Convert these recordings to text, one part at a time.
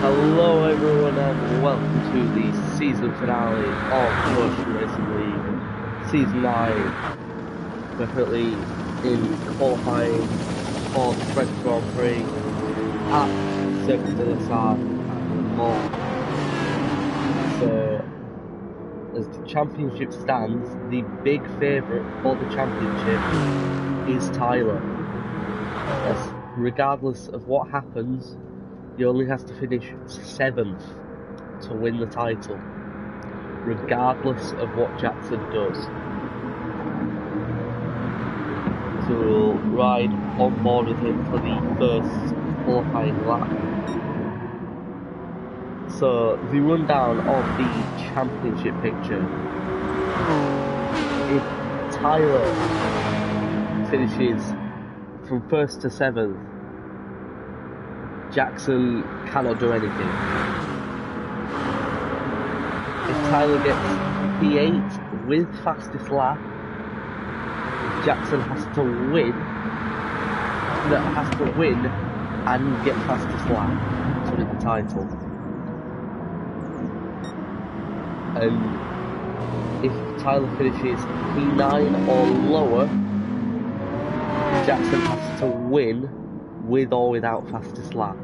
Hello everyone and welcome to the season finale of Motion Racing League Season 9. We're currently in qualifying for the French Grand Prix at Circuit de la Sarthe at Le Mans. So, as the championship stands, the big favourite for the championship is Tyler. As regardless of what happens, he only has to finish 7th to win the title, regardless of what Jackson does. So we'll ride on board with him for the first qualifying lap. So the rundown of the championship picture. If Tyler finishes from 1st to 7th, Jackson cannot do anything. If Tyler gets P8 with fastest lap, Jackson has to win and get fastest lap to win the title. And if Tyler finishes P9 or lower, Jackson has to win with or without fastest lap.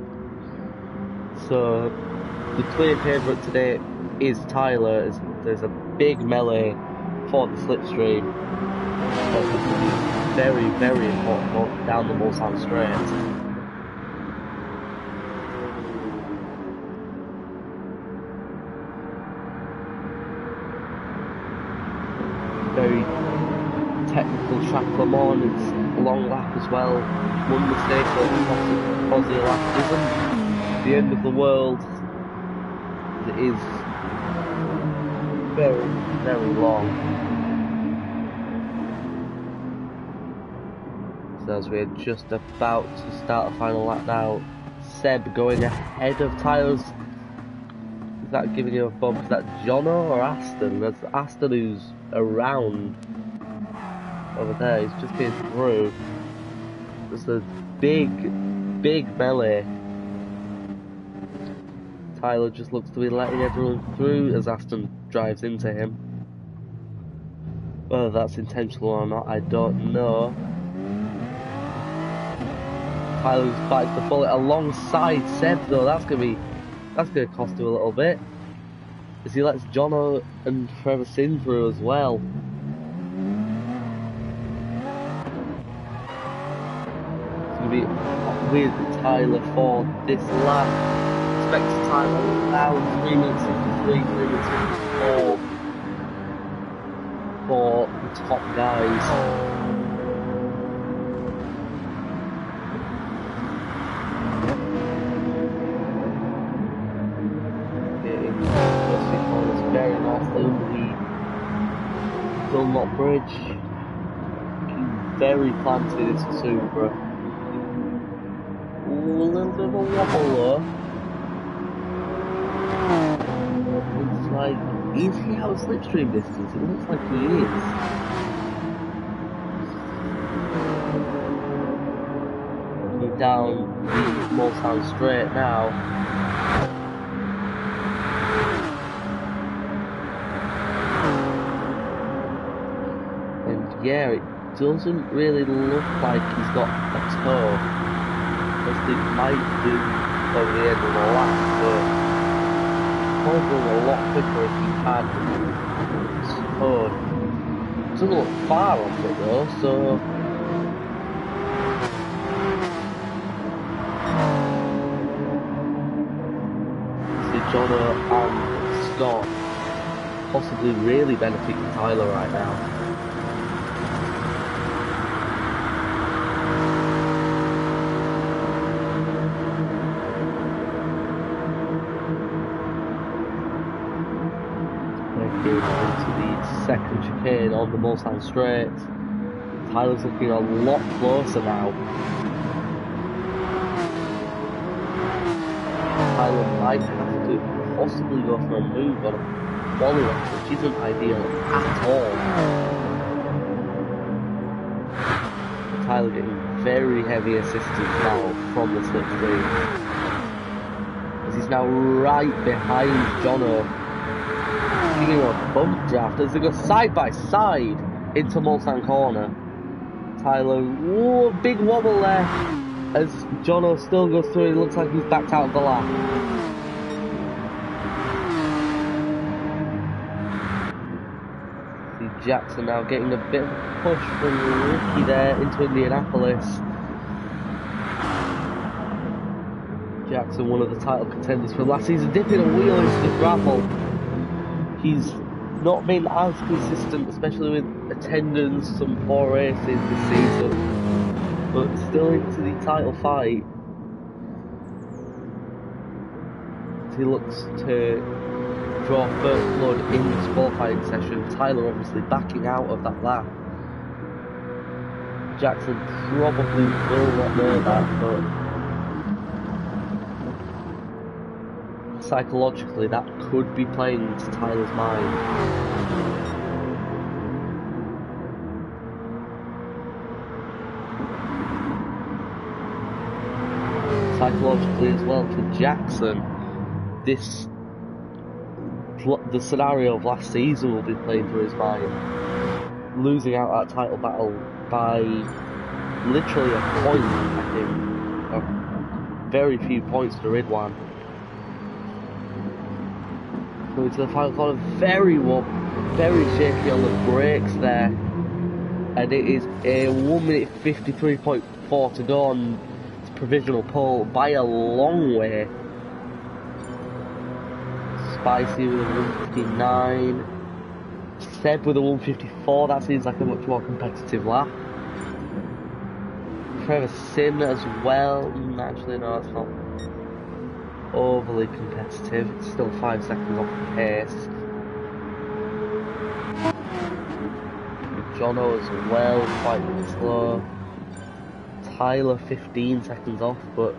So the clear favourite today is Tyler, as there's a big melee for the slipstream. But this will be very, very important down the Mulsanne straight. Very technical track Le Mans, it's a long lap as well. One mistake that Aussie lap isn't the end of the world. It is very, very long. So as we're just about to start the final lap now, Seb going ahead of Tyler's. Is that giving you a bump? Is that Jono or Aston? That's Aston who's around over there. He's just been through. There's a big melee. Tyler just looks to be letting everyone through as Aston drives into him. Whether that's intentional or not, I don't know. Tyler's bites the bullet alongside Seb though. That's gonna cost him a little bit, as he lets Jono and Trevor Sin through as well. It's gonna be with Tyler for this lap. Expected time around 3 minutes 53, 3 minutes 54 for the top guys. Very nicely over the Dunlop Bridge. Very planted into Supra. Ooh, a little bit of a wobble though. Looks like, is he out of slipstream distance? It looks like he is. Looking down the Mulsanne straight now. Yeah, it doesn't really look like he's got a toe, as they might do over the end of the lap, but probably a lot quicker if he had towed. Doesn't look far off it though, so see Jono and Scott possibly really benefiting Tyler right now. Into the second chicane on the Mulsanne straight. Tyler's looking a lot closer now. Tyler might have to possibly go for a move on a volley left, which isn't ideal at all. Tyler getting very heavy assistance now from the slipstream. as he's now right behind Jono, giving him a bump draft as they go side by side into Mulsanne corner. Tyler, whoa, big wobble there as Jono still goes through. It looks like he's backed out of the lap. See Jackson now getting a bit of a push from Ricky there into Indianapolis. Jackson, one of the title contenders from last season, dipping a wheel into the gravel. He's not been as consistent, especially with attendance, some poor races this season, but still into the title fight. He looks to draw first blood in this qualifying session. Tyler obviously backing out of that lap. Jackson probably will not know that, but psychologically that could be playing into Tyler's mind. Psychologically as well for Jackson, the scenario of last season will be playing through his mind. Losing out that title battle by literally a point, I think. Very few points to Ridwan. Going to the final corner, very shaky on the brakes there. And it is a 1 minute 53.4 to go on provisional pole by a long way. Spicy with a 159. Seb with a 154, that seems like a much more competitive lap. Trevor Sim as well. Actually, no, it's not overly competitive. It's still 5 seconds off the pace. Jono as well, quite slow. Tyler 15 seconds off, but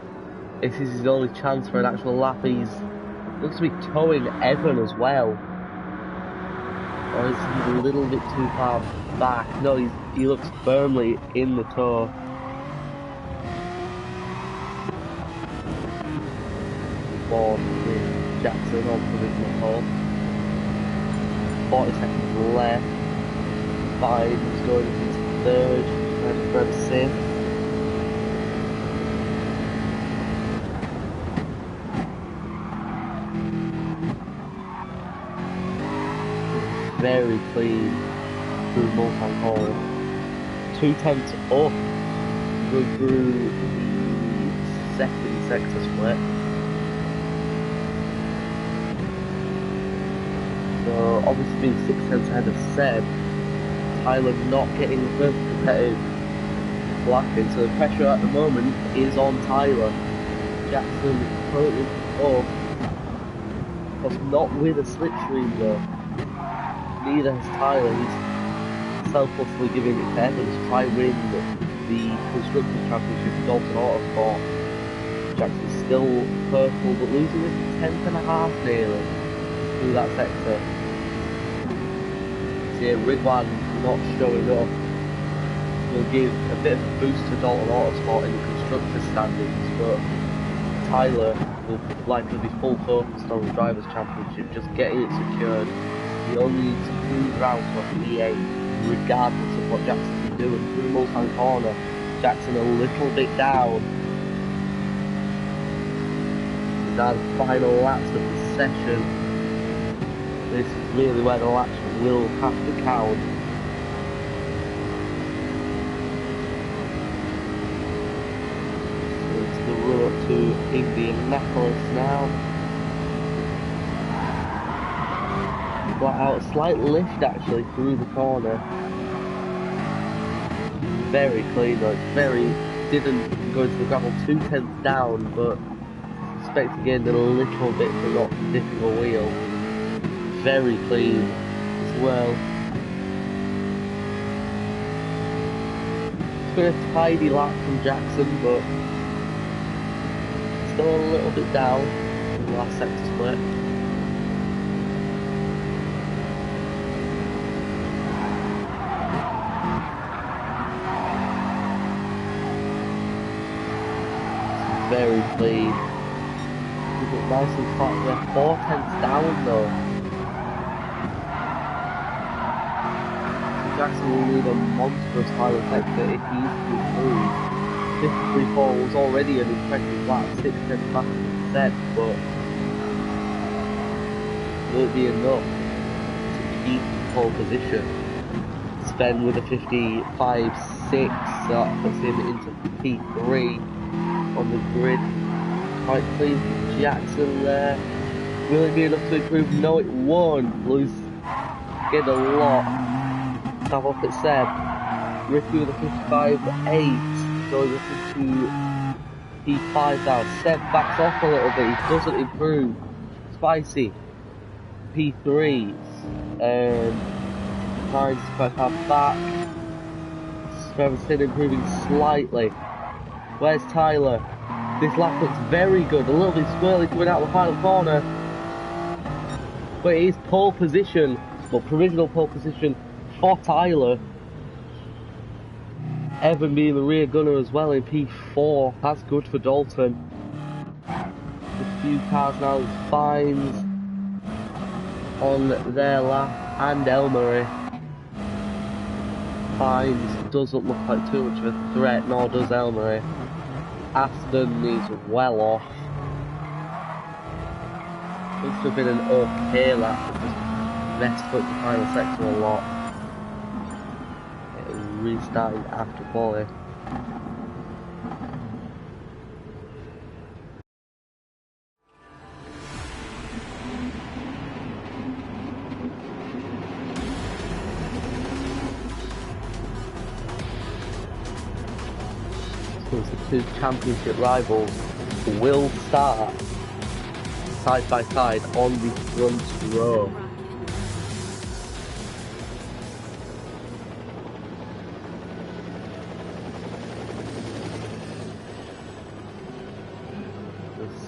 this is his only chance for an actual lap. He's looks to be towing Evan as well. Or is he a little bit too far back? No, he looks firmly in the tow. With Jackson on provisional pole. 40 seconds left. 5 is going into third. And Trevor Sim. Very clean through Mulsanne Hall. 2/10 up. Go through the second sector split. So obviously being 6 tenths ahead of Seb, Tyler not getting the first competitive lapping, so the pressure at the moment is on Tyler. Jackson currently up, but not with a slipstream though. Neither has Tyler. He's selflessly giving it to Evans to try win the Constructors' Championship with Dalton Autosport. Jackson's still purple, but losing a 10.5 nearly through that sector. See, Ridwan not showing up will give a bit of a boost to Dalton Autosport in the Constructors' standings, but Tyler will likely be full focused on the Drivers' Championship, just getting it secured. He only needs to cruise around to a P8, regardless of what Jackson's doing. Through Mulsanne corner, Jackson a little bit down. These are the final laps of the session. This is really where the laps will have to count. So it's the run up to Indianapolis now. Flat out, slight lift actually through the corner. Very clean though, didn't go into the gravel 2/10 down, but expect again a little bit for not dipping a wheel. Very clean as well. It's been a tidy lap from Jackson, but still a little bit down in the last sector split. Very clean. keeping it nice and flat. We're 4 tenths down though. So Jackson will need a monstrous final sector if he is to improve. 53.4 was already an impressive lap, 6 tenths faster than Seb, but will it be enough to keep pole position? Sven with a 55.6, so that puts him into P3 on the grid. Quite clean for Jackson there. Will it be enough to improve? No, it won't. Blues get a lot. Have up at Seb. Ricky with a 55.8, going up into P5 now. Seb backs off a little bit, he doesn't improve. Spicy, P3s, and trying to crack our back. Sven still improving slightly. Where's Tyler? This lap looks very good, a little bit squirrely coming out of the final corner. But it is pole position, well, provisional pole position for Tyler. Evan being the rear gunner as well in P4, that's good for Dalton. A few cars now, there's Fines on their lap and Elmery. Fines doesn't look like too much of a threat, nor does Elmery. Aston is well off. Must have been an okay lap, but just messed up the final sector a lot. Restarting after quali. So the two championship rivals will start side by side on the front row.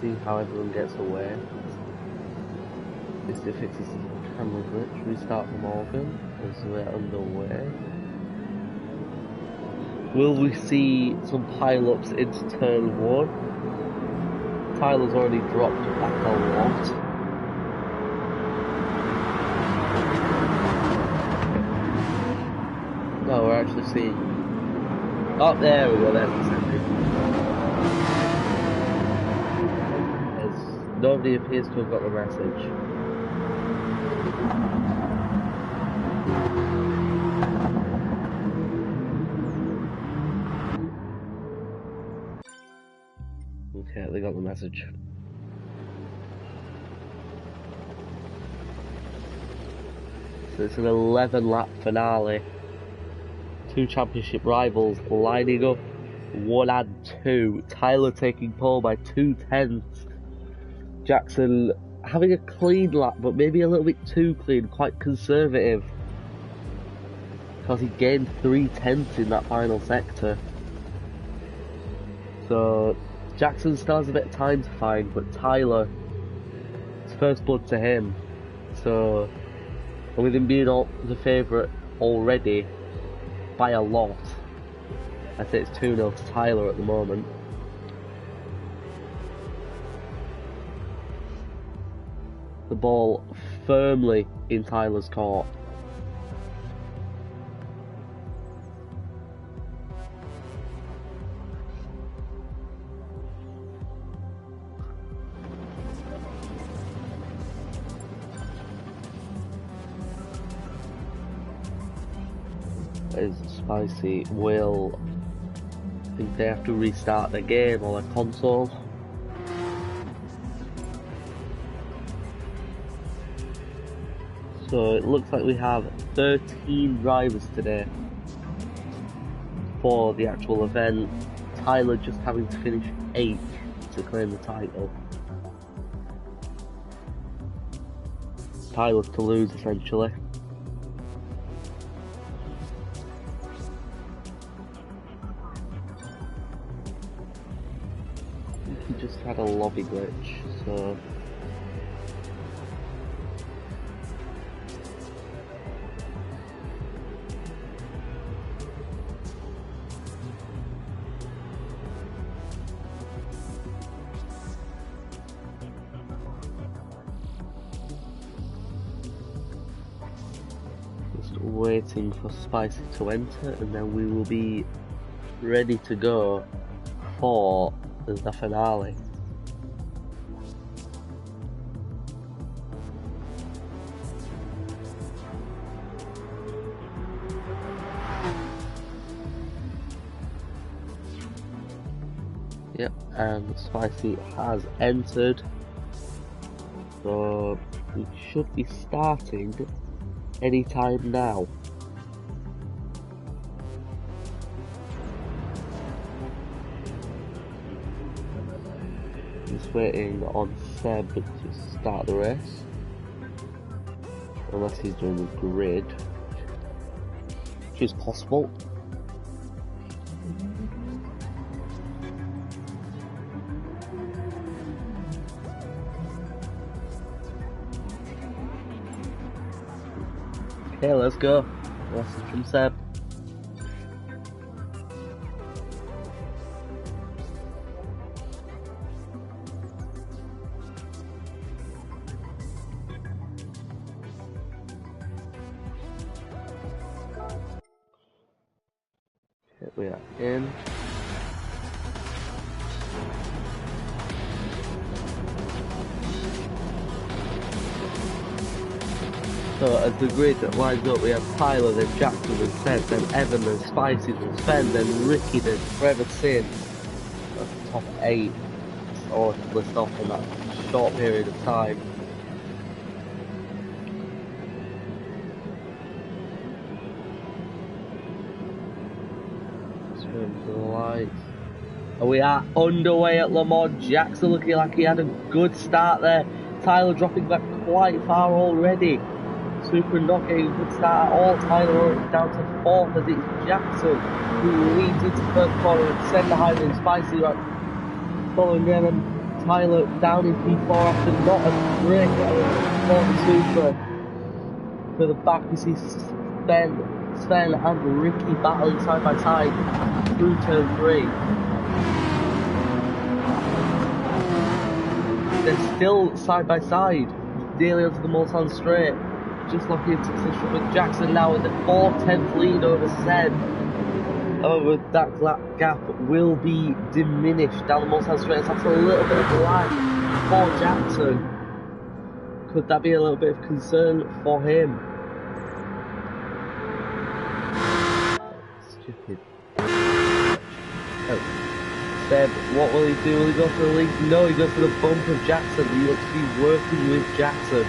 See how everyone gets away. This fixes the camera glitch. Restart for Morgan as we're underway. Will we see some pile-ups into turn 1? Tyler's already dropped back a lot. No, we're actually seeing... Oh, there we go, there's the second. Nobody appears to have got the message. Okay, they got the message. So it's an 11 lap finale. Two championship rivals lining up 1 and 2. Tyler taking pole by 2 tenths. Jackson having a clean lap, but maybe a little bit too clean, quite conservative. Because he gained 3 tenths in that final sector. So Jackson still has a bit of time to find, but Tyler, it's first blood to him. So with him being the favourite already by a lot, I'd say it's 2-0 to Tyler at the moment. The ball firmly in Tyler's court. Is Spicy will think they have to restart the game or the console. So it looks like we have 13 drivers today for the actual event. Tyler just having to finish 8th to claim the title. Tyler's to lose essentially. I think he just had a lobby glitch, so waiting for Spicy to enter, and then we will be ready to go for the finale. Yep, and Spicy has entered, so we should be starting anytime now. Just waiting on Seb to start the race, unless he's doing the grid, which is possible. Okay, let's go. Message from Seb. Okay, we are in. So as the grid lines up, we have Tyler, then Jackson, then Seth, then Evan, then Spicy, then Sven, then Ricky, then Trevor Sin. That's the top 8. Or list off in that short period of time. Swim to the lights. And we are underway at Le Mans. Jackson looking like he had a good start there. Tyler dropping back quite far already. Super not getting a good start at all. Tyler already down to 4th as it's Jackson who leads into first corner and send behind him. Spicy right following them, and Tyler down in P4 after not a great Super. For the back we see Sven and Ricky battling side by side through turn 3. They're still side by side, nearly onto the Mulsanne straight. Just locking into position with Jackson now with the 4/10 lead over Seb. However, that gap will be diminished down the Mulsanne straight. That's a little bit of lag for Jackson. Could that be a little bit of concern for him? Stupid. Oh. Seb, what will he do? Will he go for the lead? No, he goes for the bump of Jackson. He looks to be working with Jackson.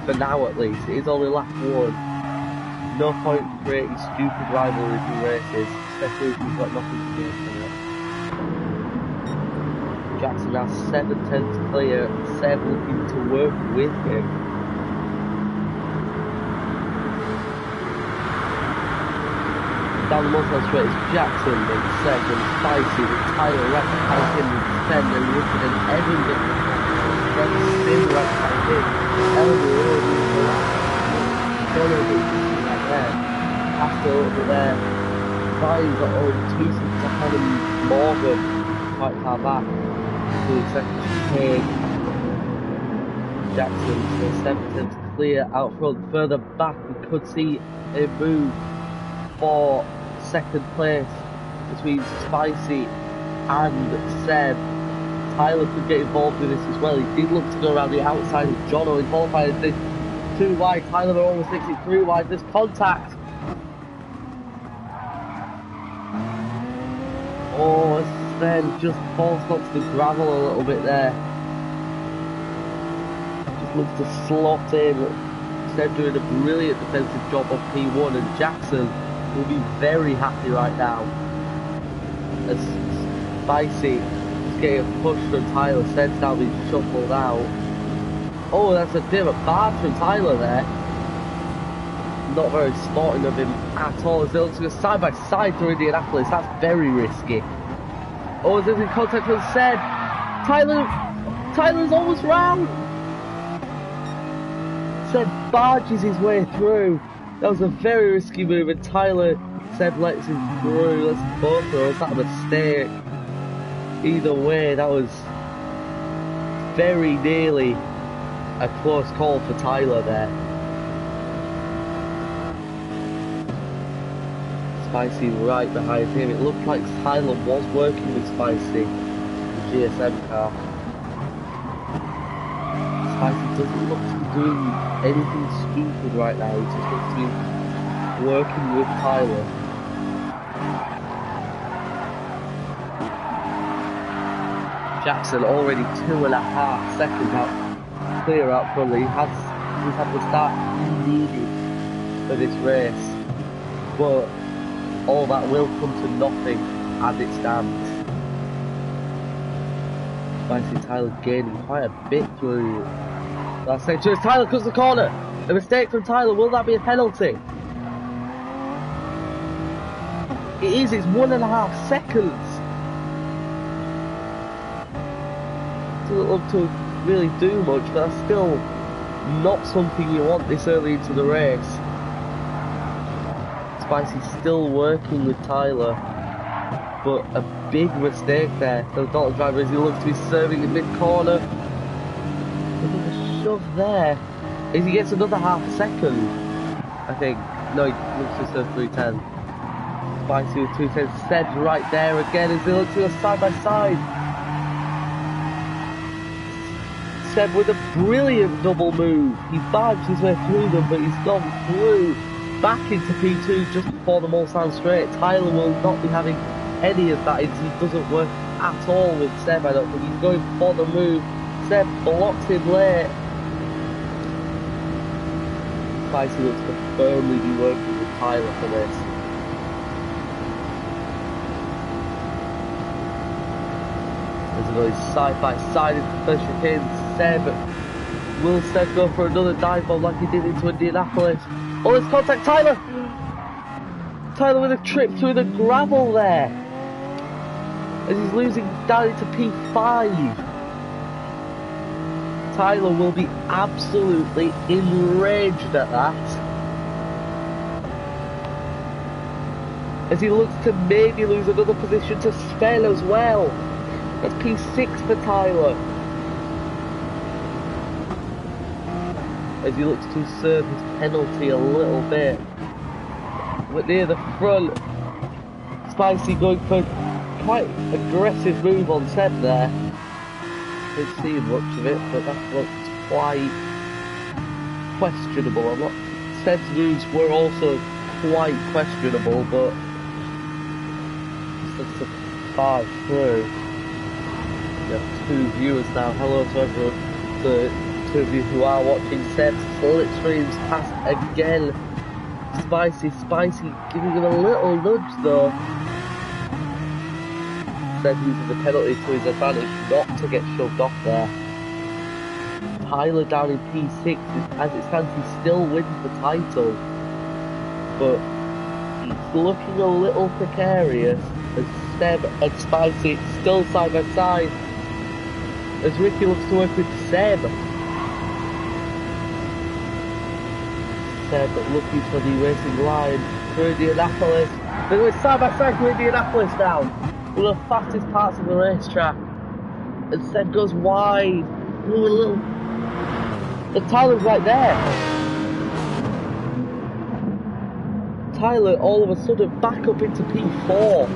For now at least, it is only lap 1. No point creating stupid rivalries in races, especially if you've got nothing to do for it. Jackson now 7/10 clear, Seb looking to work with him. Down the Mulsanne straight is Jackson, then Seb, then Spicy, then Tyler right behind him, then Seb, then Ricky, then Evan, then Spin right behind him. Evan really right there. After over there. Brian got over 2 seconds ahead of Morgan, quite far back. To the second chicane. Jackson, so 7/10 clear out front. Further back, we could see a move for second place between Spicy and Seb. Tyler could get involved with this as well. He did look to go around the outside of Jono in qualifying. This 2 wide, Tyler almost makes it 3 wide. There's contact. Oh, Sven just falls onto the gravel a little bit there. Just looks to slot in. Sven doing a brilliant defensive job of P1, and Jackson will be very happy right now. As Spicy is getting a push from Tyler, Sven's now being shuffled out. Oh, that's a bit of a barge from Tyler there. Not very sporting of him at all, as they look to go side by side through Indianapolis. That's very risky. Oh, there's in contact with Seb. Tyler's almost round. Seb barges his way through. That was a very risky move, and Seb lets him through. Let's both through. Was that a mistake? Either way, that was very nearly a close call for Tyler there. Spicy right behind him. It looked like Tyler was working with Spicy, the GSM car. Spicy doesn't look to be doing anything stupid right now. He just looks to be working with Tyler. Jackson already 2.5 seconds out, clear out front. He's had the start he needed for this race, but all that will come to nothing as it stands. Spicy Tyler gaining quite a bit through last section. As Tyler cuts the corner, a mistake from Tyler. Will that be a penalty? It is. It's 1.5 seconds. Doesn't look to really do much, but that's still not something you want this early into the race. Spicy's still working with Tyler, but a big mistake there for the Dalton driver as he looks to be serving in mid-corner. A shove there as he gets another half second, I think. No, he looks to serve 310. Spicy with 210, Seb right there again as they look to go side by side. Seb with a brilliant double move. He barged his way through them, but he's gone through back into P2 just before the Mulsanne straight. Tyler will not be having any of that. He doesn't work at all with Seb, I don't think. He's going for the move. Seb blocks him late. Spicy looks to firmly be working with Tyler for this. As he goes side by side into the first chicane, Seb. Will Seb go for another dive bomb like he did into Indianapolis? Oh, let's contact Tyler! Tyler with a trip through the gravel there. As he's losing down into P5. Tyler will be absolutely enraged at that. As he looks to maybe lose another position to Sven as well. That's P6 for Tyler. As he looks to serve his penalty a little bit. But near the front, Spicy going for quite aggressive move on Seb there. Didn't see much of it, but that looked quite questionable. Seb's moves were also quite questionable, but just to fire through. We have 2 viewers now. Hello to everyone. The 2 of you who are watching. Seb slipstreams past again. Spicy giving him a little nudge though. Seb using the penalty to his advantage not to get shoved off there. Tyler down in P6, as it stands he still wins the title, but he's looking a little precarious as Seb and Spicy still side by side as Ricky looks to work with Seb. Seb looking for the racing line for Indianapolis. They're going side by side to Indianapolis now, one of the fastest parts of the racetrack. And Seb goes wide. Ooh, a little. And Tyler's right there. Tyler all of a sudden back up into P4.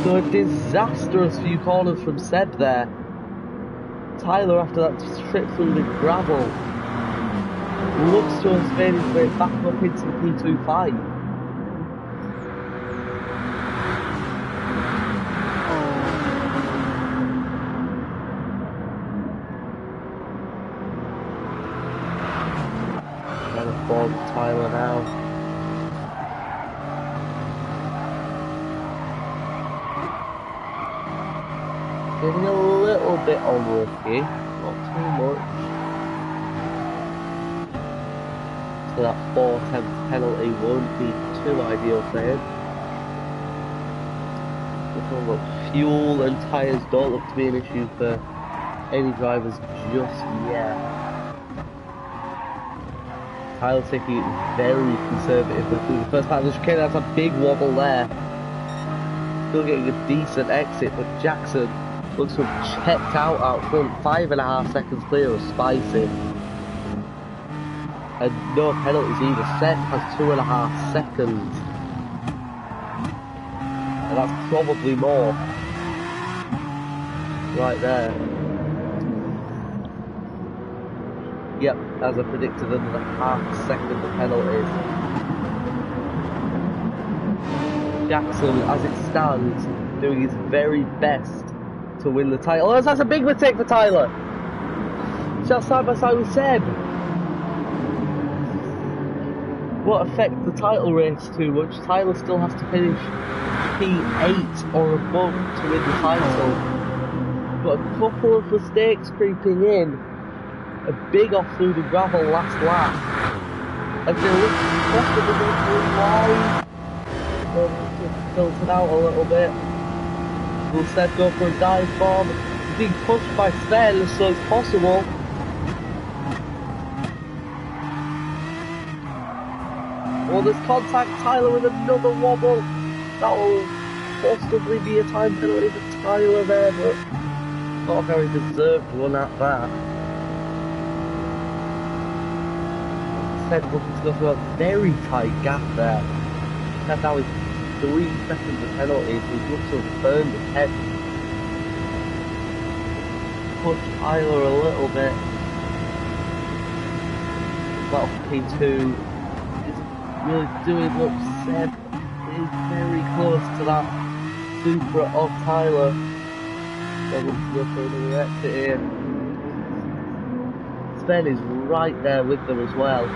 So a disastrous few corners from Seb there. Tyler, after that trip through the gravel, looks to have made his way back up into the P2 fight. Trying to form Tyler now. Getting a little bit unlucky, not too much. So that 4/10 penalty won't be too ideal for him. Fuel and tyres don't look to be an issue for any drivers just yet. Tyler's taking it very conservatively through the first part of the chicane. That's a big wobble there. Still getting a decent exit, but Jackson looks to have checked out front. 5.5 seconds clear of Spicy. and no penalties either. Seb has 2.5 seconds, and that's probably more right there. Yep, as I predicted, another half a second of penalties. Jackson, as it stands, doing his very best to win the title. Oh, that's a big mistake for Tyler. Just side by side with Seb. What affects the title race too much? Tyler still has to finish P8 or above to win the title. But a couple of mistakes creeping in. A big off through the gravel last lap. And they look possibly going wide. Filtered out a little bit. Will Seb go for a dive bomb? He's being pushed by Sven, so it's possible. Oh, there's contact. Tyler with another wobble. That will possibly be a time penalty for Tyler there, but not a very deserved one at that. Seb looking to go through a very tight gap there. Seb now with 3 seconds of penalties. He looks to have burned his head. Push Tyler a little bit. Well, P2 is really doing what Seb is very close to that Supra of Tyler. So looks to go for another exit here. Sven is right there with them as well.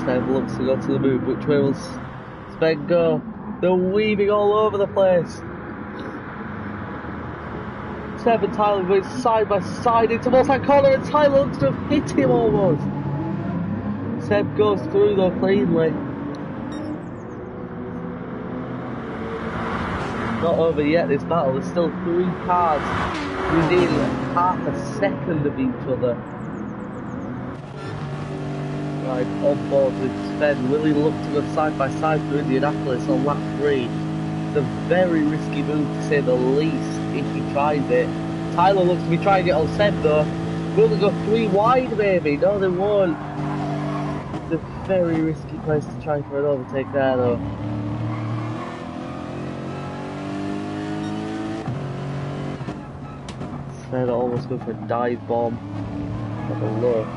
Seb looks to go to the move. Which way will Sven go? They're weaving all over the place. Seb and Tyler going side by side into Multi corner, and Tyler looks to have hit him almost. Seb goes through though cleanly. Not over yet this battle. There's still 3 cars within half a second of each other. Right, on board with Sven. Will he look to go side by side through Indianapolis on lap 3? It's a very risky move to say the least if he tries it. Tyler looks to be trying it on Seb though. Will they go 3 wide maybe? No, they won't. It's a very risky place to try for an overtake there though. Sven almost going for a dive bomb. Have a look.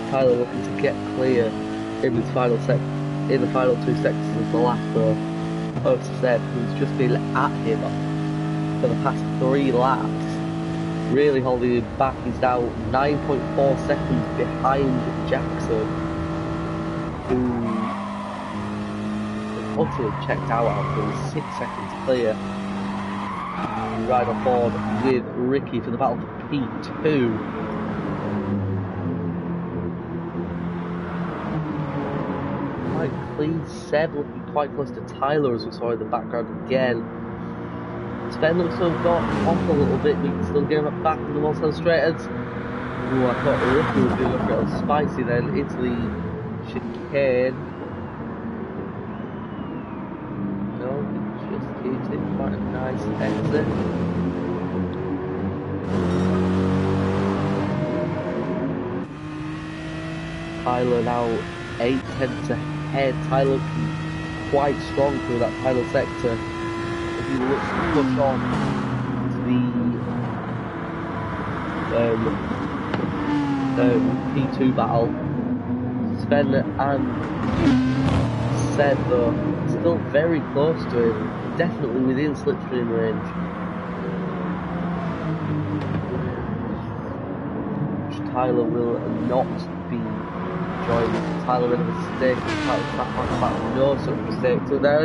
Tyler looking to get clear in his final in the final 2 sections of the lap though, of Seb, who's just been at him for the past 3 laps, really holding him back. He's now 9.4 seconds behind Jackson, who has utterly checked out after 6 seconds clear. Right on board with Ricky for the battle for P2. Quite clean. Seb looking quite close to Tyler as we saw in the background again. Sven looks to have got off a little bit, but he can still get him back in the Multi straights. Ooh, I thought Ricky would be a little spicy then into the chicane. No, he just keeps it quite a nice exit. Tyler now 8 tenths ahead. Tyler quite strong through that final sector. If he looks to push on to the P2 battle, Sven and Seb though still very close to him, definitely within slipstream range. Tyler will not be joining. Tyler made a mistake. No such mistake. So there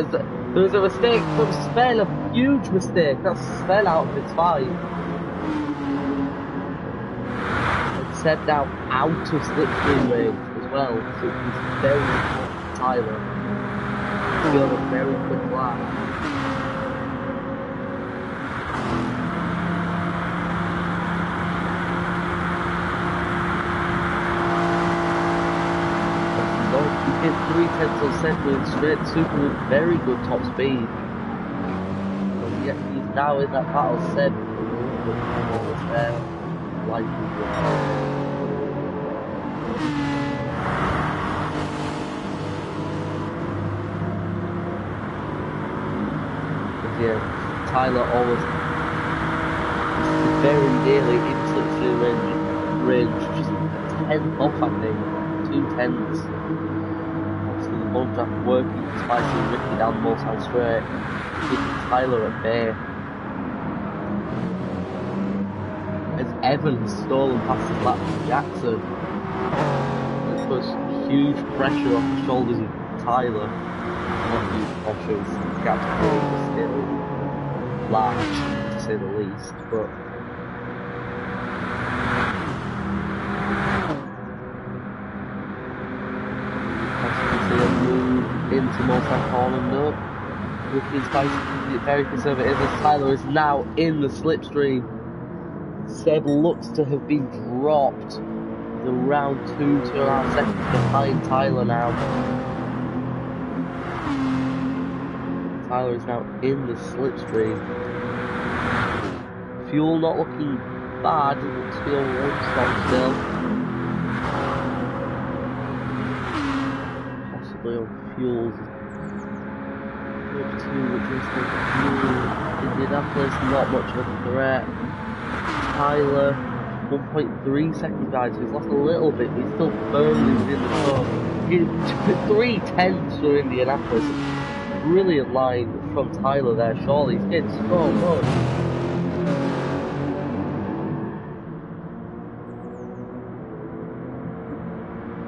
was a mistake from Sven, a huge mistake. That's Sven out of his fight. And Seb now out of slipstream range as well. So he's very important to Tyler. He's got a very quick lap. He hit 3 tenths on Seb with straight super with very good top speed. But yet he's now in that battle. Seb but almost there. Life is yeah, Tyler always very nearly in slipstream range, just a tenth off, I think, 2/10. Obviously, the ball draft working Spicy and Ricky down the Mulsanne straight, keeping Tyler at bay. As Evan has stolen past his lap from Jackson, it puts huge pressure off the shoulders of Tyler. Not huge pressure, his gap's still large, to say the least, but into Mulsanne corner, no. Ricky and Spicy very conservative as Tyler is now in the slipstream. Seb looks to have been dropped. He's around 2.5 seconds behind Tyler now. Tyler is now in the slipstream. Fuel not looking bad, it looks to be on one stop still. Possibly on fuels. Which is the fuel. Indianapolis, not much of a threat. Tyler, 1.3 seconds guys, so he's lost a little bit, but he's still firmly within the top. 3/10 for Indianapolis. Brilliant line from Tyler there, surely he's getting so much.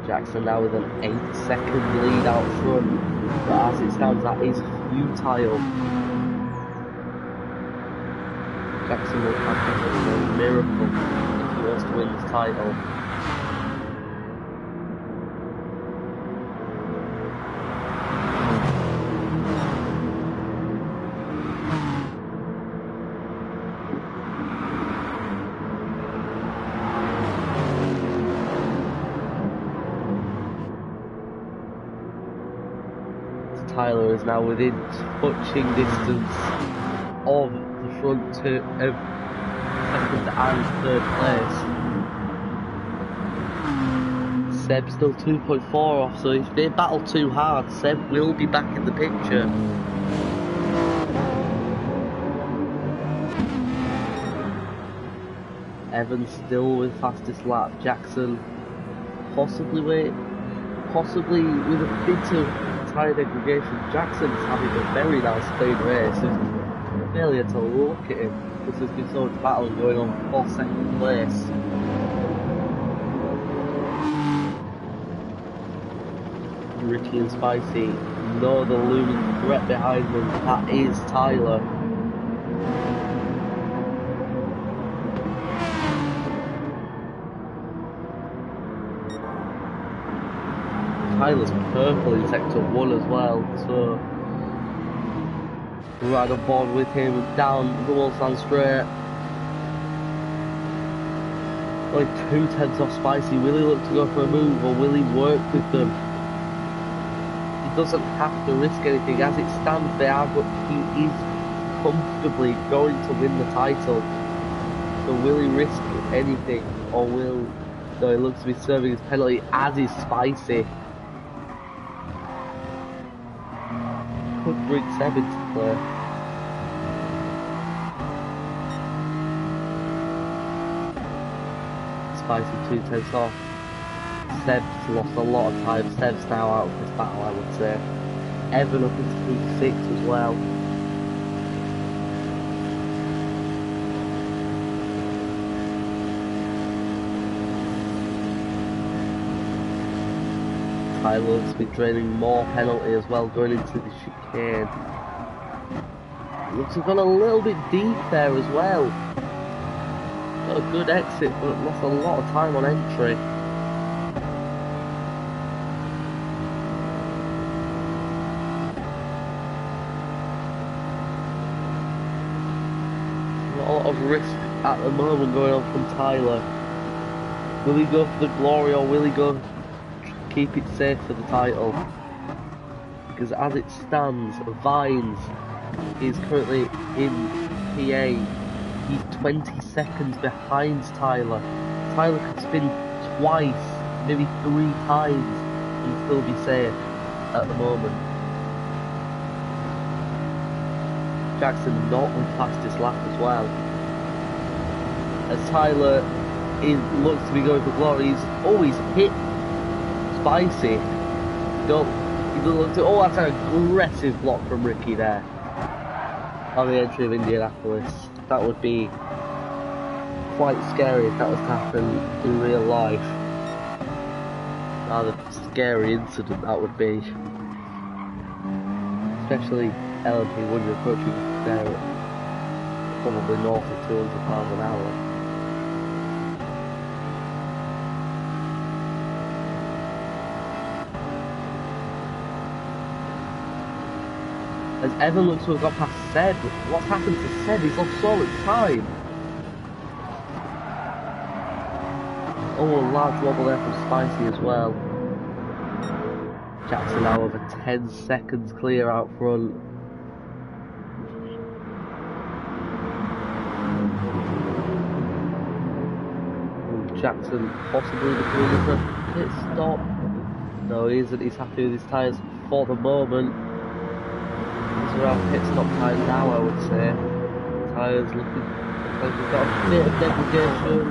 Jackson now with an 8-second lead out front, but as it stands that is futile. Jackson will have a miracle if he wants to win this title. Tyler is now within touching distance of the front two of second and third place. Seb still 2.4 off, so if they battle too hard, Seb will be back in the picture. Evans still with fastest lap. Jackson possibly with a bit of tire degradation. Jackson's having a very nice clean race. It's failure to look at him because there's been so much battle going on for second place. Ricky and Spicy know the looming threat behind them. That is Tyler. Tyler's purple in sector 1 as well, so right on board with him down the Mulsanne straight. Like 2/10 off Spicy. Will he look to go for a move or will he work with them? He doesn't have to risk anything. As it stands, they are, but he is comfortably going to win the title. So will he risk anything or will... No, he looks to be serving his penalty, as is Spicy. Could bring Seb into play. Spicy 2/10 off. Seb's lost a lot of time. Seb's now out of this battle, I would say. Evan up into P6 as well. Tyler looks to be draining more penalty as well, going into the chicane. Looks to have gone a little bit deep there as well. Got a good exit, but lost a lot of time on entry. Not a lot of risk at the moment going on from Tyler. Will he go for the glory or will he go keep it safe for the title? Because as it stands, Vines is currently in P8 He's 20 seconds behind Tyler. Tyler could spin twice, maybe 3 times, and still be safe at the moment. Jackson not on fastest lap as well. As Tyler looks to be going for glory, he's always hit Spicy. He doesn't look to. Oh, that's an aggressive block from Ricky there on the entry of Indianapolis. That would be quite scary if that was to happen in real life. Rather scary incident that would be. Especially LMP when you're approaching there at probably north of 200 miles an hour. As Evan looks to have got past Seb, what's happened to Seb? He's lost so much time. Oh, a large wobble there from Spicy as well. Jackson now over 10 seconds clear out front. Jackson possibly looking for a pit stop. No, he isn't. He's happy with his tyres for the moment. He's around pit stop time now, I would say. Tyres looking like we've got a bit of degradation.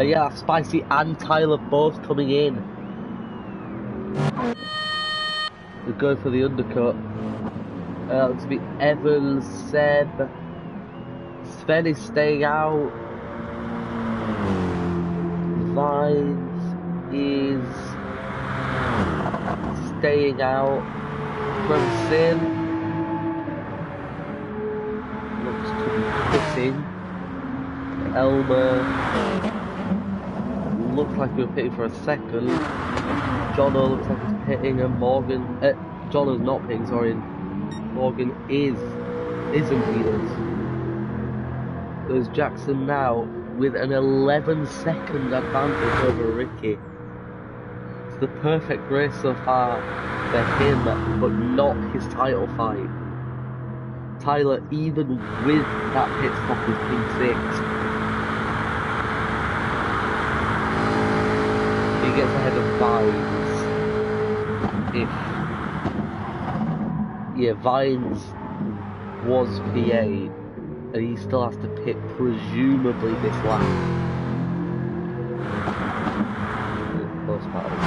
Yeah, Spicy and Tyler both coming in. They're going for the undercut. Looks to be Evans, Seb. Sven is staying out. Vines is staying out. Sim looks to be pitting. Elmer looks like we were pitting for a second. Jono looks like he's pitting, and Morgan. Jono's not pitting, sorry. Morgan isn't Wheelers. There's Jackson now with an 11-second advantage over Ricky. It's the perfect race so far for him, but not his title fight. Tyler, even with that pit stop, is P6. He gets ahead of Vines. Vines was P8, and he still has to pit presumably this lap. Close battle.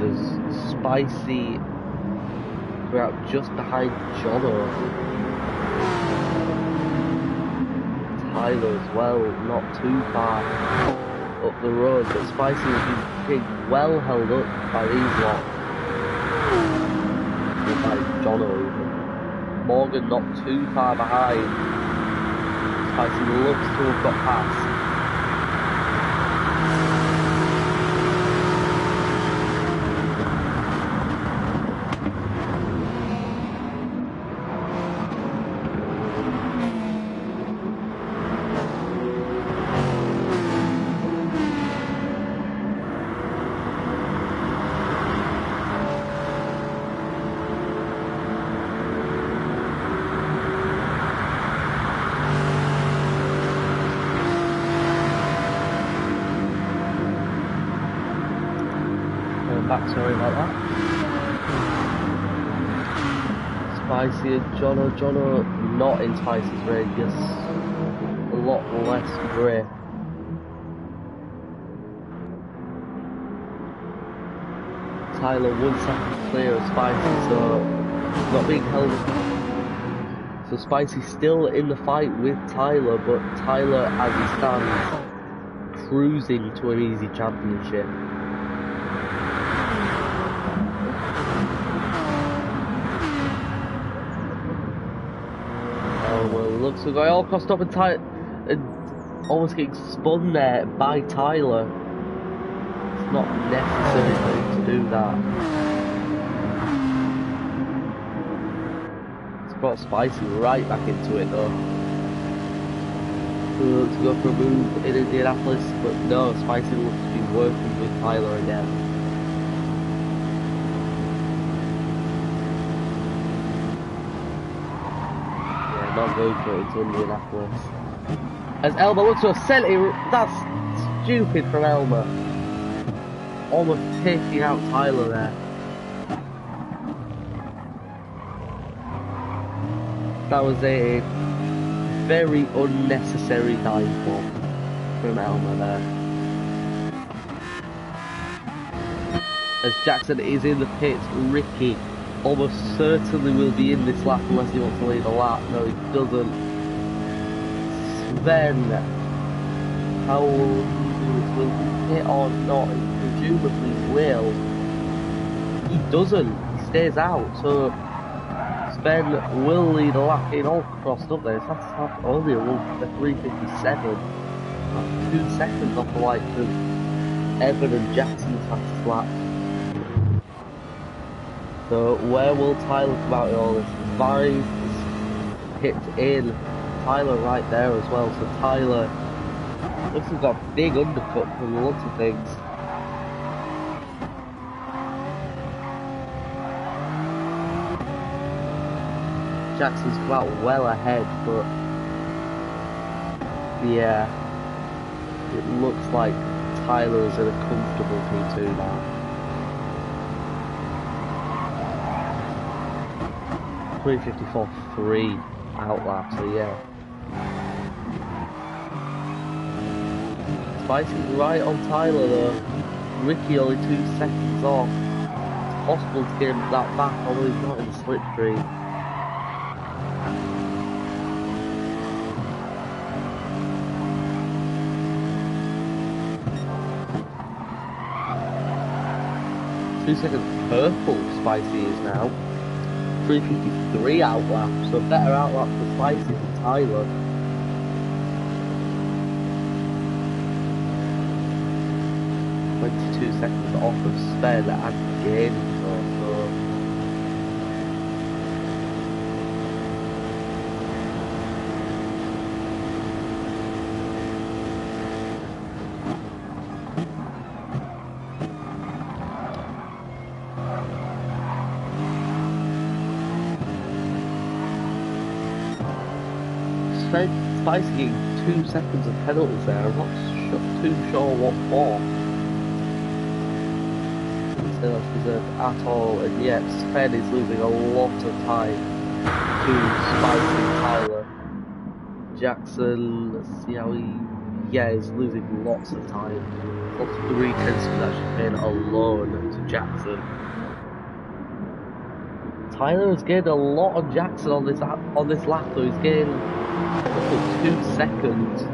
There's Spicy. We're out just behind Jono. Tyler as well, not too far up the road, but Spicy has been well held up by these lot. Or by Jono even. Morgan not too far behind. Spicy looks to have got past. Sorry about that. Spicy and Jono not in Spicy's radius. A lot less grip. Tyler 1 second clear of Spicy, so not being held. So Spicy's still in the fight with Tyler, but Tyler as he stands cruising to an easy championship. Looks like I all crossed up and almost getting spun there by Tyler. It's not necessary for him to do that. It's brought Spicy right back into it though. Who looks to go for a move in Indianapolis, but no, Spicy looks to be working with Tyler again. not going for it into Indianapolis. As Elmer looks to a centre, that's stupid from Elmer. Almost taking out Tyler there. That was a very unnecessary downfall from Elmer there. As Jackson is in the pits, Ricky almost certainly will be in this lap unless he wants to lead a lap. No, he doesn't. Sven, how will he hit or not? He presumably will. He doesn't. He stays out. So Sven will lead a lap in all crossed up there. That's only a 3:57. 2 seconds off the likes of Evan and Jackson's fastest lap. So where will Tyler come out in all this? Vines hit in. Tyler right there as well. So Tyler looks like he's got a big undercut from the looks of things. Jackson's come out well ahead, but yeah, it looks like Tyler's in a comfortable P2 now. 3:54.3 out lap, so yeah. Spicy's right on Tyler though. Ricky only 2 seconds off. It's possible to get him that back, although he's not in the slipstream. Two seconds purple Spicy is now. 3:53 out lap, so better out lap for Spicy than Tyler. .22 seconds off of Sven and again, so Spicy getting 2 seconds of penalties there. I'm not too sure what for. So that's deserved at all, and yet Sven is losing a lot of time to Spicy and Tyler. Jackson, let's see how he, yeah, is losing lots of time. Lots of 3/10 actually paying alone to Jackson. Tyler has gained a lot on Jackson on this lap though. He's gained 2 seconds.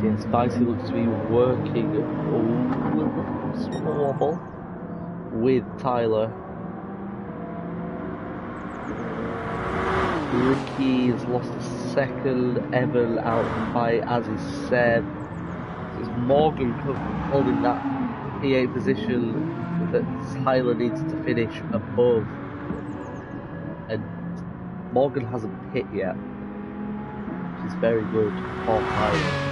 Yeah, Spicy looks to be working a small wobble with Tyler. Ricky has lost a second, Evan out by, as he said. It's Morgan holding that P8 position that Tyler needs to finish above. And Morgan hasn't hit yet, which is very good for Tyler.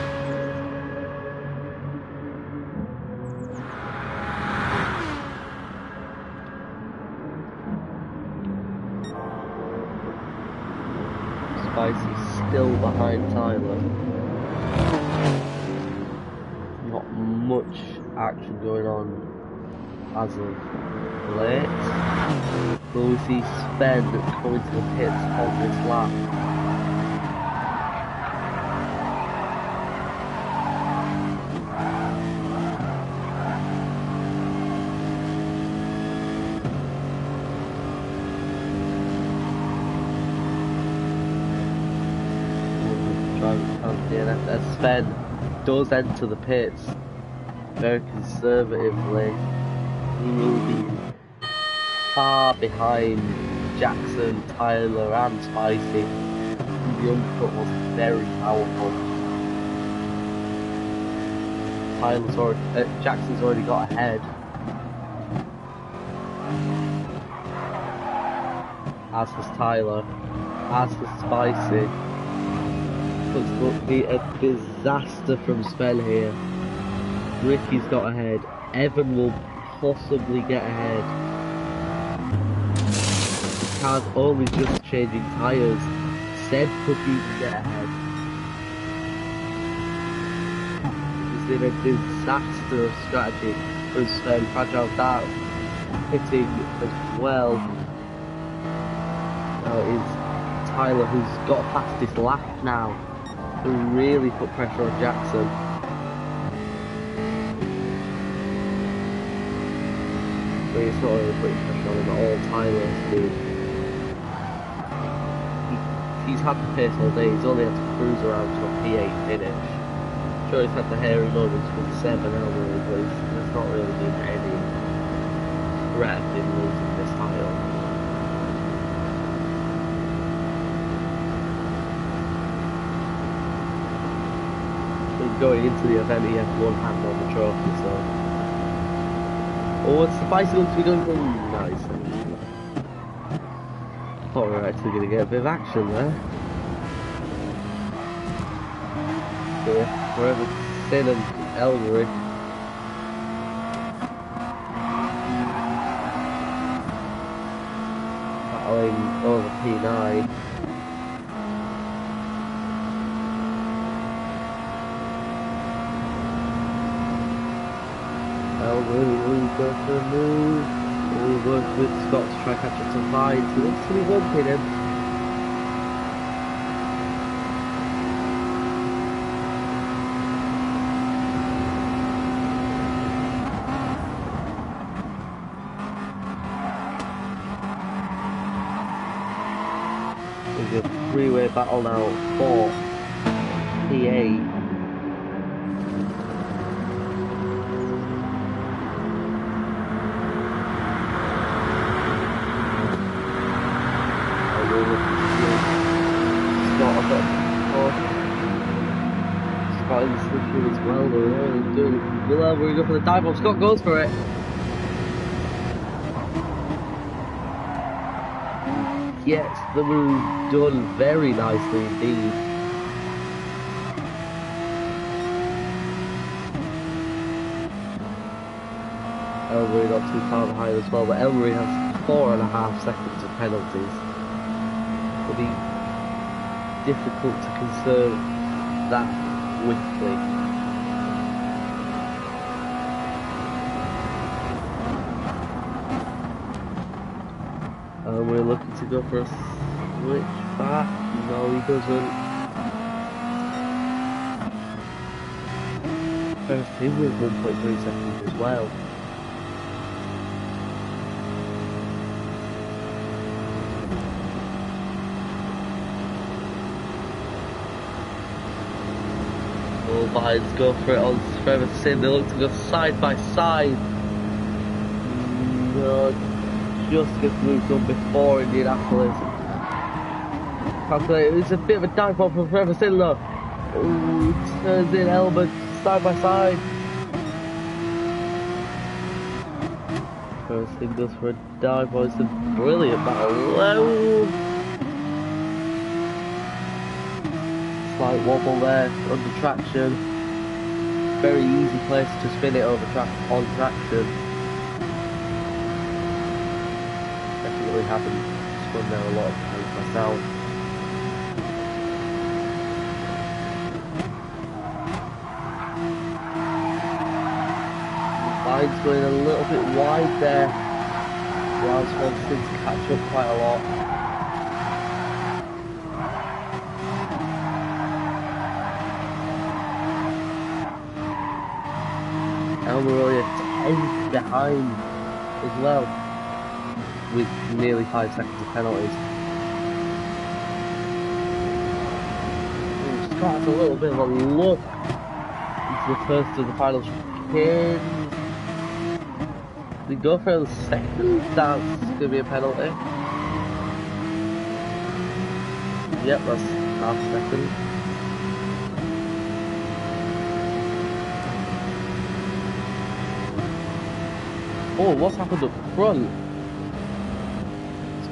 Spicy's still behind Tyler. Not much action going on as of late. But we see Sven coming to the pits on this lap. As Sven does enter the pits very conservatively, he will be far behind Jackson, Tyler and Spicy. The undercut was very powerful. Jackson's already got ahead. as has Tyler, as has Spicy. Looks to be a disaster from Sven here. Ricky's got ahead. Evan will possibly get ahead. The car's only just changing tyres. Seb could even get ahead. This is a disaster of strategy from Sven. Fragile Dart hitting as well. Now it is Tyler who's got past his lap now to really put pressure on Jackson. But it's not really putting pressure on him at all. Tyler's doing. He's had the pace all day. He's only had to cruise around to a P8 finish. Sure, he's had the hairy moments with 7 elbows, but there's not really been any threat in losing this title. He's going into the event, he has one hand on the trophy, so. Oh, it's the bicycle to be done. Nice. Thought we were actually going to get a bit of action there. Yeah, wherever Sin and Ellery. Battling over P9. Ellery goes for a move. We work with Scott to try and catch up to Vines. He looks to be bumping him. There's a three-way battle now for P8. Scott is slippery as well, they're doing well. We're going for the dive bomb. Scott goes for it. Gets the move done very nicely indeed. Ellery not too far behind as well, but Ellery has 4.5 seconds of penalties. It'll be difficult to conserve that quickly. We're looking to go for a switch back. No, he doesn't. First him with 1.3 seconds as well. All Vines go for it on Trevor Sin. They look to go side by side. No, just gets moved on before Indianapolis. Calculate, it's a bit of a dive bomb from Trevor Sin though. Ooh, turns in Elbert side by side. Trevor Sin goes for a dive bomb. It's a brilliant battle. Oh. Slight wobble there, under traction. Very easy place to spin it over on traction. Definitely haven't spun there a lot of times myself. The line's going a little bit wide there. Rouse wants things to catch up quite a lot. And we're only a 10th behind as well, with nearly 5 seconds of penalties. Scott has a little bit of a look into the first of the final chicane. They go for the second, that's going to be a penalty. Yep, that's half a second. Oh, what's happened up front?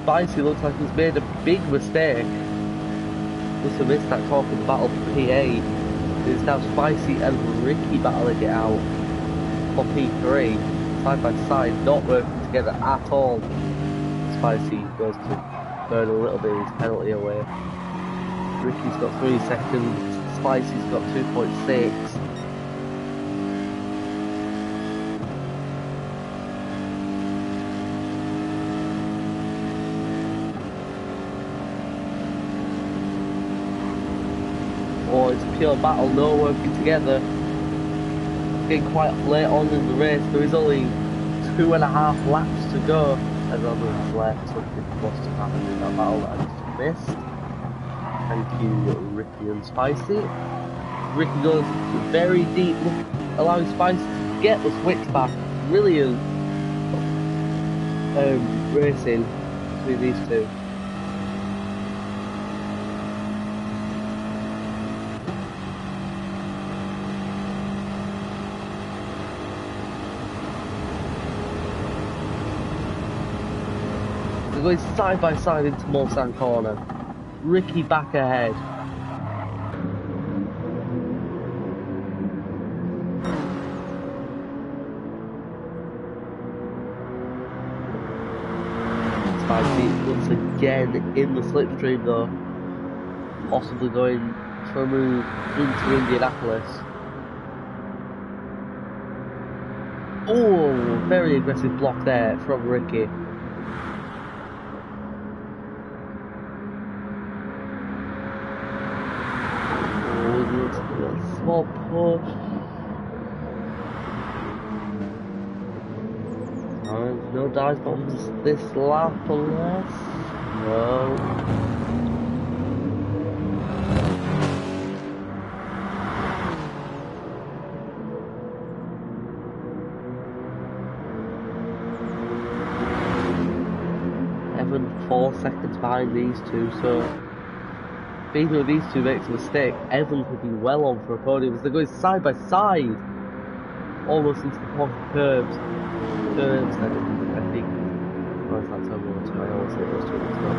Spicy looks like he's made a big mistake. Must have missed that talk in the battle for P8. It's now Spicy and Ricky battling it out for P3. Side by side, not working together at all. Spicy goes to burn a little bit of his penalty away. Ricky's got 3 seconds, Spicy's got 2.6. Oh, it's a pure battle, no working together. It's getting quite late on in the race, there is only 2.5 laps to go. As others left, something must have happened in that battle that I just missed. Thank you, Ricky and Spicy. Ricky goes very deep, allowing Spicy to get the switch back. Brilliant racing between these two. They're going side by side into Mulsanne corner. Ricky back ahead. Spicy once again in the slipstream though. Possibly going for a move into Indianapolis. Oh, very aggressive block there from Ricky. Small push. No dive bombs this lap unless. No. Evan 4 seconds behind these two, so if either of these two makes a mistake, Evan could be well on for a podium as they're going side by side, almost into the corner curves. I think. Oh, it's that turn 1 or 2. I always say those two as well.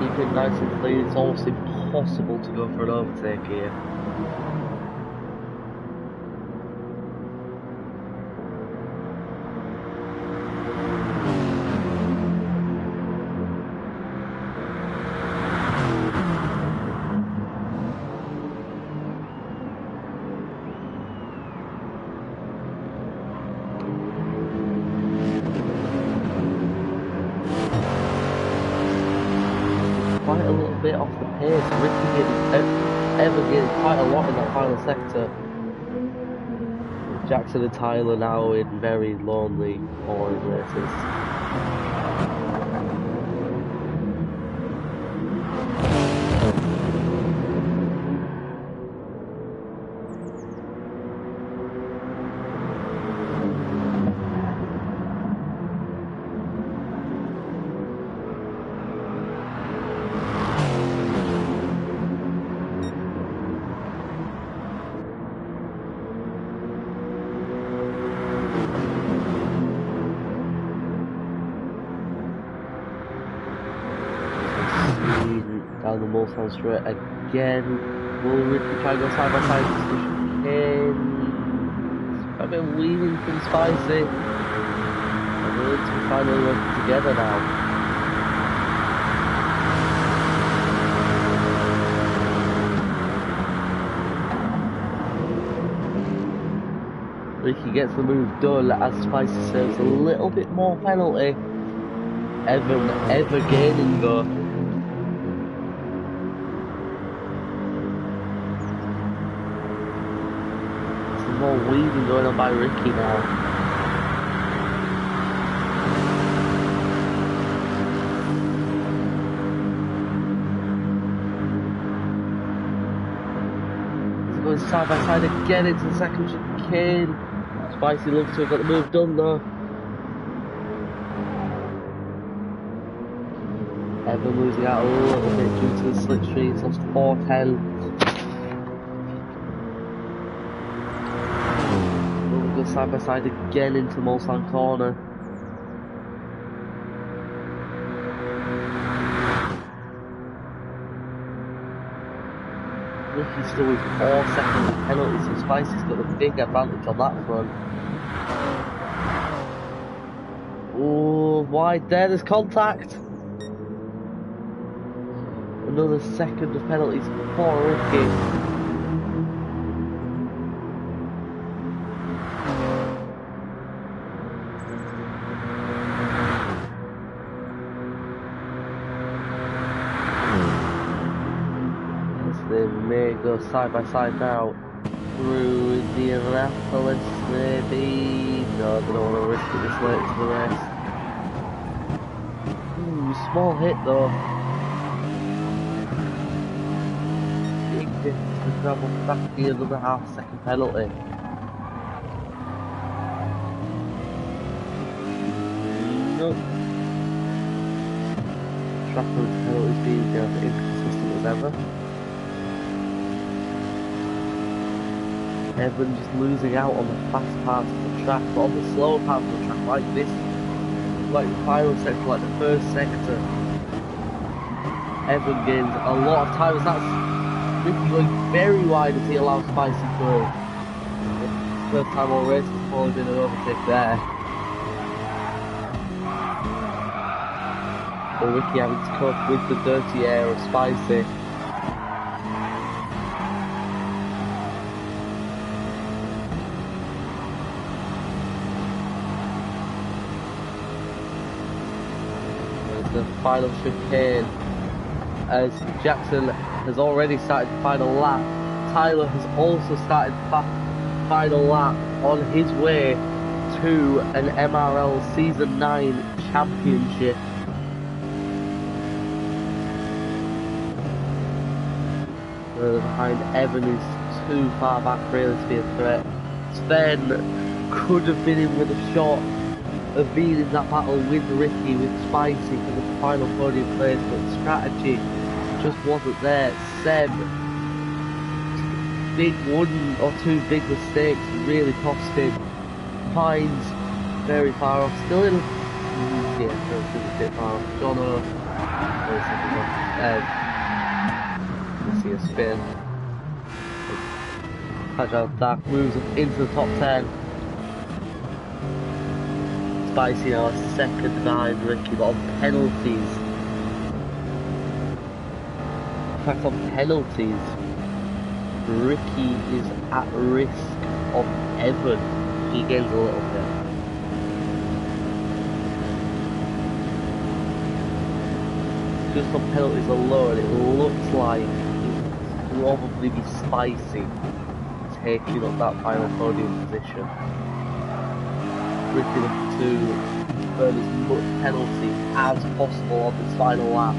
Keep it nice and clean. It's almost impossible to go for an overtake here. Quite a little bit off the pace. Ricky Evan getting quite a lot in that final sector. Jackson and Tyler now in very lonely, boring races. Down the Mulsanne straight again. Will Ricky try and go side by side? A bit weaving from Spicy. And the two finally working together now. Ricky gets the move done as Spicy serves a little bit more penalty. Evan ever gaining though. More weaving going on by Ricky now. He's going side by side again into the second chicane. Spicy looks to have got the move done though. Evan losing out a little bit due to the slipstreams, lost 410. side by side again into Mulsanne corner. Ricky's still with 4 seconds penalties, so Spicy's got a big advantage on that front. Oh, wide there, there's contact! Another second of penalties for Ricky. They may go side by side now through Indianapolis, maybe. No, they don't want to risk it this late to the rest. Ooh, small hit though. Big difference to grab off back the another half-second penalty. Nope. Trafford's penalties being as inconsistent as ever. Evan just losing out on the fast parts of the track, but on the slower parts of the track like this, like the final sector, like the first sector, Evan gains a lot of time as that's Ricky going very wide as he allows Spicy through. First time all race has probably been an overtake there. But Ricky having to cope with the dirty air of Spicy. The final chicane as Jackson has already started the final lap. Tyler has also started the final lap on his way to an MRL Season 9 championship. Behind Evan is too far back really to be a threat. Sven could have been in with a shot of being in that battle with Ricky, with Spicy for the final podium place, but the strategy just wasn't there. Seb, big 1 or 2 big mistakes really cost him. Pines very far off, still in a bit far off. Jono, let's see a spin. Agile Dark moves up into the top 10. Spicy now second behind Ricky, but on penalties. In fact, on penalties, Ricky is at risk of Evan. He gains a little bit. Just on penalties alone, it looks like it will probably be Spicy taking up that final podium position. Ricky looking to burn as much penalty as possible on this final lap.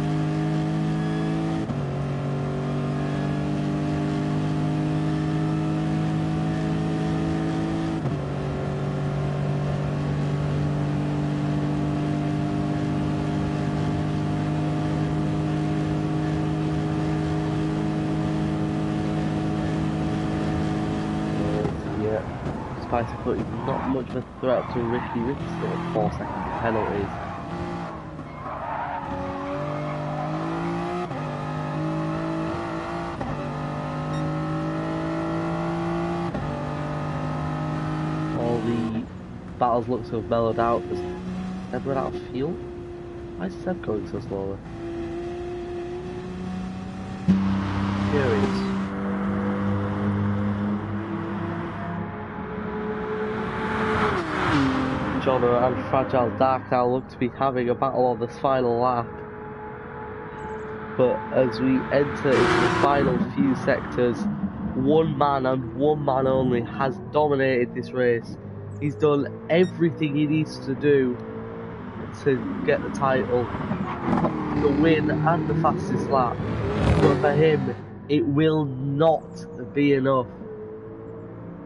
Spicy but he's not much of a threat to Ricky. Ricky's still at 4 second penalties. All the battles look to have mellowed out. Has Seb run out of fuel? Why is Seb going so slowly? Curious. Jono and Fragile Dark now look to be having a battle on this final lap. But as we enter into the final few sectors, one man and one man only has dominated this race. He's done everything he needs to do to get the title, the win and the fastest lap. But for him, it will not be enough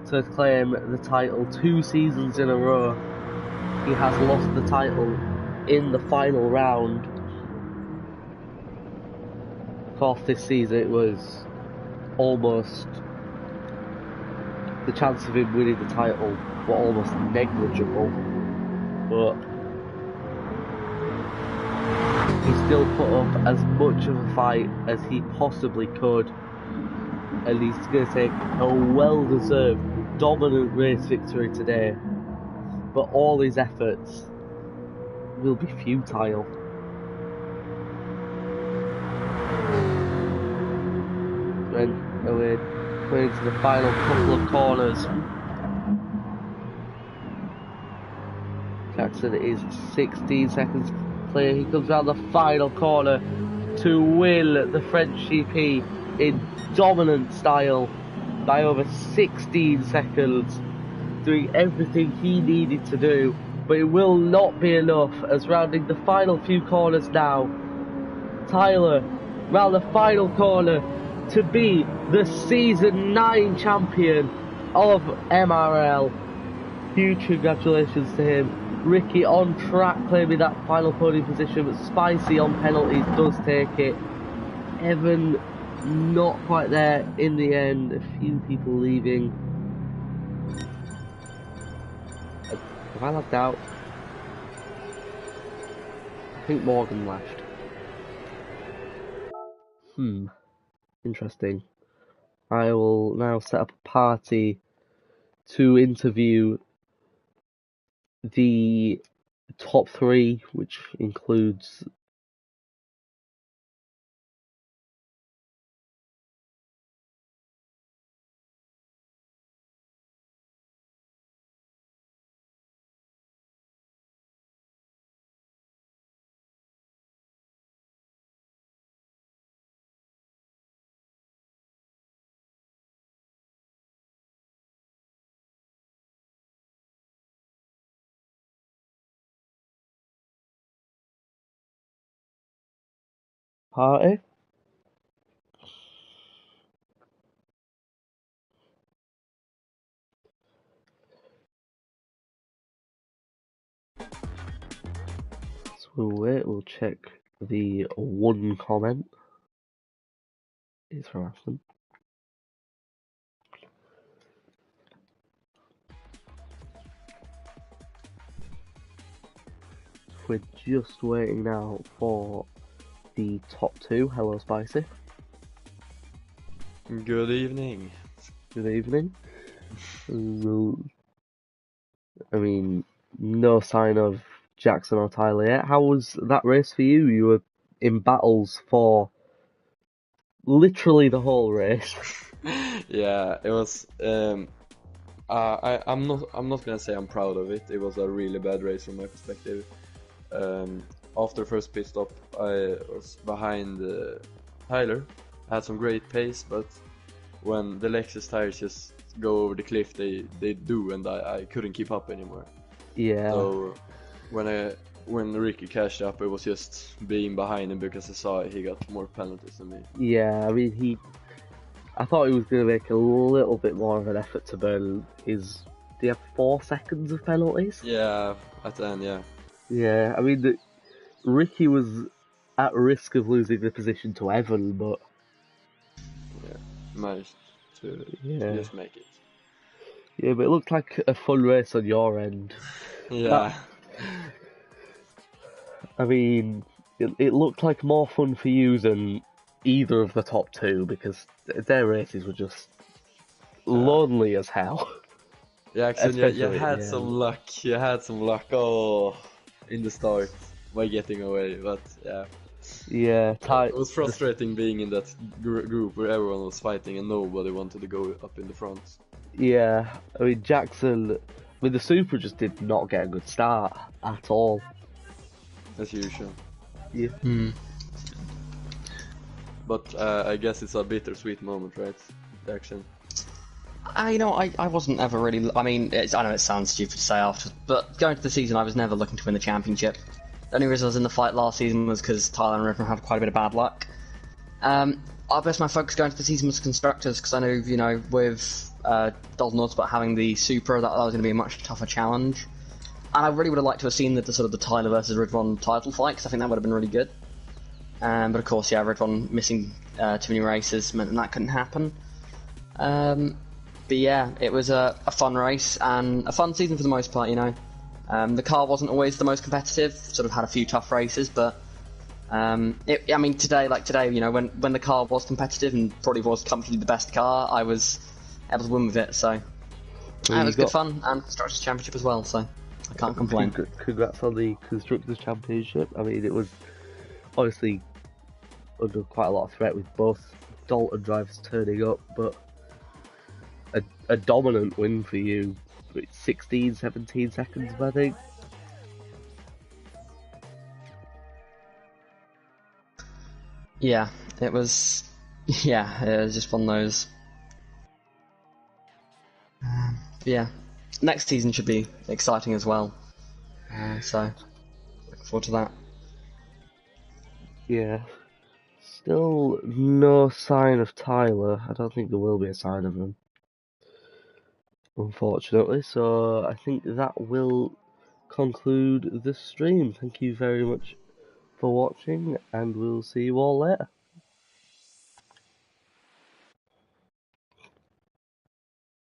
to claim the title 2 seasons in a row. He has lost the title in the final round. Of course, this season it was almost the chance of him winning the title were almost negligible, but he still put up as much of a fight as he possibly could, and he's going to take a well-deserved, dominant race victory today, but all his efforts will be futile. And we're going to the final couple of corners. Jackson is 16 seconds clear. He comes around the final corner to win the French GP in dominant style by over 16 seconds, doing everything he needed to do, but it will not be enough, as rounding the final few corners now, Tyler round the final corner to be the Season 9 champion of MRL. Huge congratulations to him. Ricky on track claiming that final podium position, but Spicy on penalties does take it. Evan not quite there in the end, a few people leaving. Have I left out? I think Morgan left. Interesting. I will now set up a party to interview the top 3, which includes party. So we'll wait, we'll check the one comment. It's from Aston. We're just waiting now for the top 2. Hello, Spicy. Good evening. Good evening. I mean, no sign of Jackson or Tyler yet. How was that race for you? You were in battles for literally the whole race. Yeah, it was. I'm not gonna say I'm proud of it. It was a really bad race from my perspective. After first pit stop, I was behind Tyler. I had some great pace, but when the Lexus tires just go over the cliff, they do, and I couldn't keep up anymore. Yeah. So when Ricky cashed up, it was just being behind him because I saw he got more penalties than me. Yeah, I mean I thought he was going to make a little bit more of an effort to burn his. Do you have 4 seconds of penalties? Yeah, at the end, yeah. Yeah, I mean Ricky was at risk of losing the position to Evan, but yeah, managed to just make it. Yeah, but it looked like a fun race on your end. Yeah. I mean, it looked like more fun for you than either of the top 2, because their races were just lonely as hell. Yeah, actually, you had some luck. You had some luck. In the start by getting away, but yeah. Yeah, it was frustrating being in that group where everyone was fighting and nobody wanted to go up in the front. Yeah, I mean Jackson with the Supra just did not get a good start at all. As usual. Yeah. But I guess it's a bittersweet moment, right? The action. I wasn't ever really. I mean, I know it sounds stupid to say after, but going to the season, I was never looking to win the championship. The only reason I was in the fight last season was because Tyler and River had quite a bit of bad luck. I guess my focus going to the season was constructors, because I knew, with Dalton Autobot having the Supra, that was going to be a much tougher challenge. And I really would have liked to have seen the sort of the Tyler versus Ridwan title fight, because I think that would have been really good. But of course, yeah, Ridwan missing too many races meant that couldn't happen. But yeah, it was a fun race and a fun season for the most part, you know. The car wasn't always the most competitive, sort of had a few tough races, but I mean, today, you know, when the car was competitive and probably was comfortably the best car, I was able to win with it, so Well, it you was good got fun, and Constructors' Championship as well, so I can't complain. congrats on the Constructors' Championship. I mean, it was obviously under quite a lot of threat with both Dalton drivers turning up, but a dominant win for you. 16, 17 seconds, I think. Yeah, it was. Yeah, it was just one of those. Yeah, next season should be exciting as well. So looking forward to that. Yeah. Still no sign of Tyler. I don't think there will be a sign of him, unfortunately. So I think that will conclude the stream. Thank you very much for watching, and we'll see you all later.